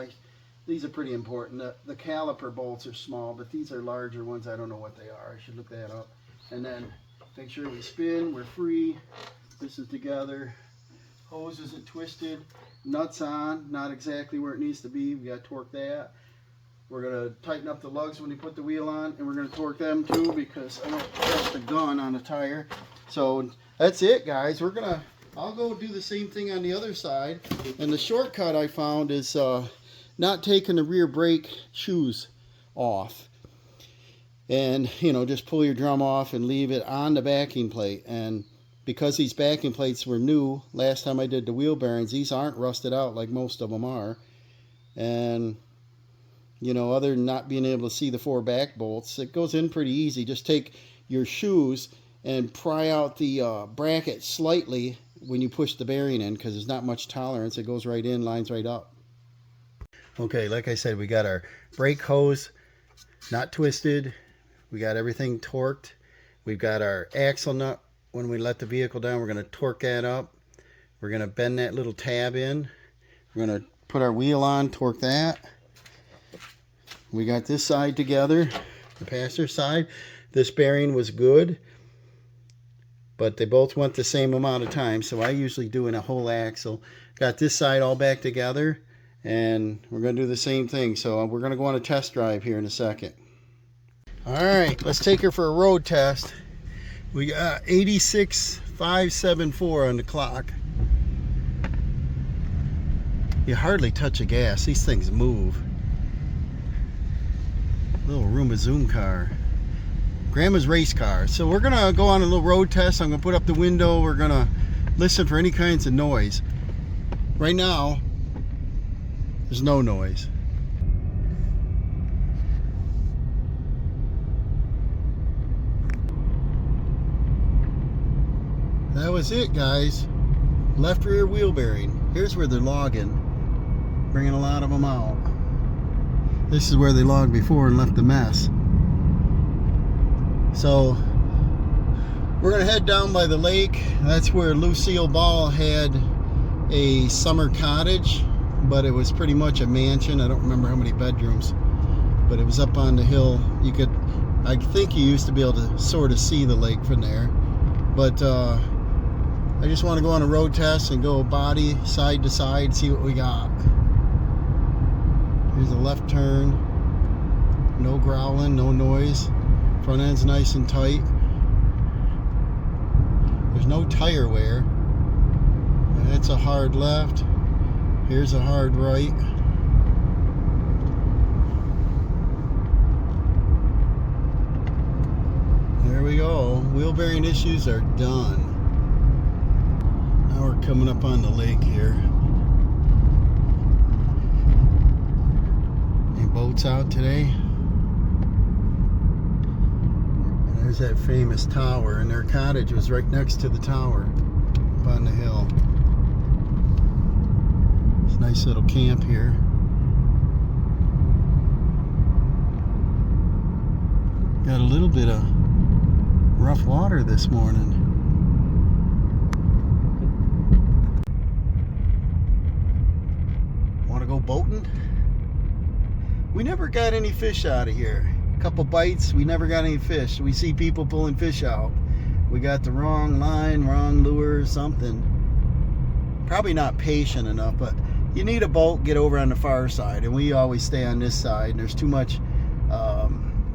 these are pretty important. The caliper bolts are small, but these are larger ones. I don't know what they are. I should look that up. And then make sure we spin. We're free. This is together. Hose isn't twisted. Nuts on. Not exactly where it needs to be. We got to torque that. We're going to tighten up the lugs when you put the wheel on, and we're going to torque them too, because I don't trust the gun on a tire. So that's it, guys. I'll go do the same thing on the other side. And the shortcut I found is not taking the rear brake shoes off. And, you know, just pull your drum off and leave it on the backing plate. And because these backing plates were new, last time I did the wheel bearings, these aren't rusted out like most of them are. And, you know, other than not being able to see the 4 back bolts, it goes in pretty easy. Just take your shoes and pry out the bracket slightly when you push the bearing in, because there's not much tolerance. It goes right in, lines right up. Okay, like I said, we got our brake hose not twisted. We got everything torqued. We've got our axle nut. When we let the vehicle down, we're going to torque that up. We're going to bend that little tab in. We're going to put our wheel on, torque that. We got this side together, the passenger side. This bearing was good, but they both went the same amount of time, so I usually do in a whole axle. Got this side all back together, and we're going to do the same thing. So we're going to go on a test drive here in a second. Alright, let's take her for a road test. We got 86,574 on the clock. You hardly touch a gas. These things move. Little Roomba Zoom car. Grandma's race car. So we're going to go on a little road test. I'm going to put up the window. We're going to listen for any kinds of noise. Right now, there's no noise. That was it, guys. Left rear wheel bearing. Here's where they're logging. Bringing a lot of them out. This is where they logged before and left a mess. So we're gonna head down by the lake. That's where Lucille Ball had a summer cottage, but it was pretty much a mansion. I don't remember how many bedrooms, but it was up on the hill. You could, I think you used to be able to sort of see the lake from there. But I just want to go on a road test and go body side to side, see what we got. Here's a left turn. No growling, no noise. Front end's nice and tight. There's no tire wear. That's a hard left. Here's a hard right. There we go. Wheel bearing issues are done. Now we're coming up on the lake here. Any boats out today? There's that famous tower, and their cottage was right next to the tower up on the hill. It's a nice little camp here. Got a little bit of rough water this morning. Want to go boating? We never got any fish out of here. A couple bites, we never got any fish. We see people pulling fish out. We got the wrong line, wrong lure, something. Probably not patient enough, but you need a boat, get over on the far side, and we always stay on this side. And there's too much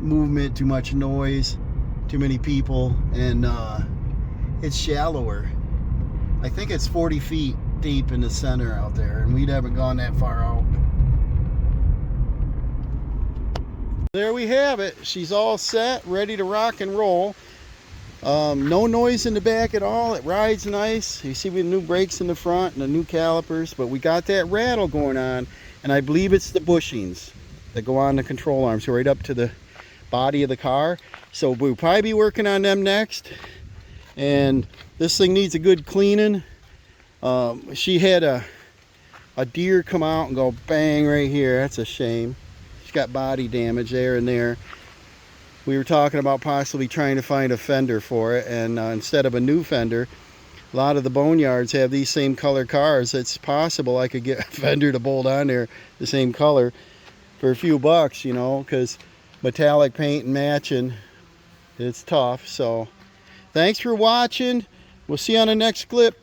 movement, too much noise, too many people, and it's shallower. I think it's 40 feet deep in the center out there, and we haven't gone that far out. There we have it. She's all set, ready to rock and roll. No noise in the back at all. It rides nice. You see we have new brakes in the front and the new calipers, but we got that rattle going on, and I believe it's the bushings that go on the control arms, right up to the body of the car. So we'll probably be working on them next. And this thing needs a good cleaning. She had a deer come out and go bang right here. That's a shame. She's got body damage there and there. We were talking about possibly trying to find a fender for it, and instead of a new fender, a lot of the boneyards have these same color cars. It's possible I could get a fender to bolt on there the same color for a few bucks, you know, because metallic paint and matching, it's tough. So thanks for watching. We'll see you on the next clip.